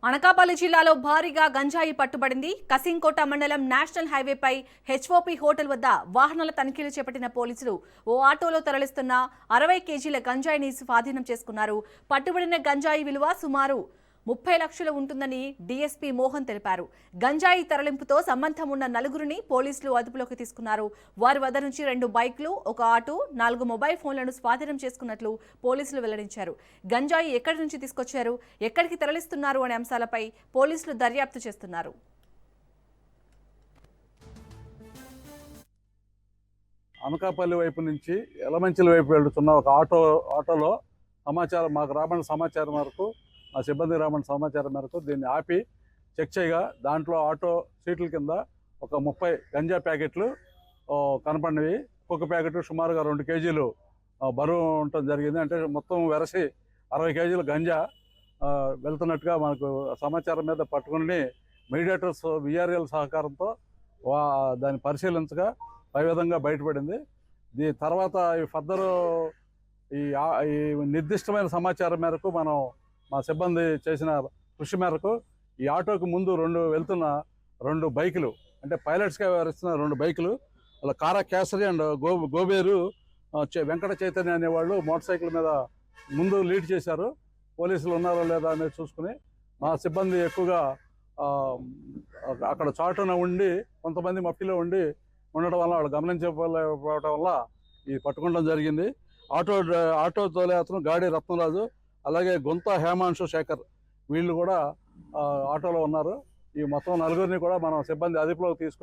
అనకాపల్లి జిల్లాలో భారీగా గంజాయి పట్టుబడింది. కసింకోట మండలం నేషనల్ హైవేపై హెచ్ఓపి హోటల్ వద్ద వాహనాల తనిఖీలు చేపట్టిన పోలీసులు ఓ ఆటోలో తరలిస్తున్న 60 కేజీల గంజాయిని స్వాధీనం చేసుకున్నారు. పట్టుబడిన గంజాయి విలువ సుమారు 30 లక్షలు ఉంటుందని డీఎస్పీ మోహన్ తెలిపారు. గంజాయి తరలింపుతో సంబంధం ఉన్న నలుగురిని పోలీసులు అదుపులోకి తీసుకున్నారు. వారి వద్ద నుంచి 2 బైక్లు, ఒక ఆటో, 4 మొబైల్ ఫోన్లను స్వాధీనం చేసుకున్నట్లు పోలీసులు వెల్లడించారు. గంజాయి ఎక్కడి నుంచి తీసుకొచ్చారు, ఎక్కడికి తరలిస్తున్నారు అనే అంశాలపై పోలీసులు దర్యాప్తు చేస్తున్నారు. అనకాపల్లి వైపు నుంచి ఎలమంచిల వైపు వెళ్తున్న ఒక ఆటోలో మాకు రాబడిన సమాచారం మేరకు, మా సిబ్బంది రాబడిన సమాచారం మేరకు దీన్ని ఆపి చెక్ చేయగా దాంట్లో ఆటో సీట్ల కింద ఒక 30 గంజా ప్యాకెట్లు కనపడినవి. ఒక్కొక్క ప్యాకెట్ సుమారుగా 2 కేజీలు బరువు ఉండటం జరిగింది. అంటే మొత్తం వెరసి 60 కేజీల గంజా వెళ్తున్నట్టుగా మనకు సమాచారం మీద పట్టుకుని మీడియేటర్స్ విఆర్ఎల్ సహకారంతో దాన్ని పరిశీలించగా పై విధంగా బయటపడింది. దీని తర్వాత ఫర్దర్ ఈ నిర్దిష్టమైన సమాచారం మేరకు మనం మా సిబ్బంది చేసిన కృషి మేరకు ఈ ఆటోకు ముందు వెళ్తున్న 2 బైకులు, అంటే పైలట్స్గా వ్యవహరిస్తున్న 2 బైకులు, అలా కారా కేసరి అండ్ గోబేరు వెంకట చైతన్య అనేవాళ్ళు మోటార్ సైకిల్ మీద ముందు లీడ్ చేశారు. పోలీసులు ఉన్నారో లేదా అనేది చూసుకుని మా సిబ్బంది ఎక్కువగా అక్కడ చాటున ఉండి కొంతమంది మట్టిలో ఉండడం వల్ల వాళ్ళు గమనించకపోవడం వల్ల ఇది పట్టుకోవడం జరిగింది. ఆటో తోలే అతను గాడి రత్నరాజు, అలాగే గొంత హేమాంశు శేఖర్, వీళ్ళు కూడా ఆటోలో ఉన్నారు. ఈ మొత్తం నలుగురిని కూడా మనం సిబ్బంది అదుపులోకి తీసుకుని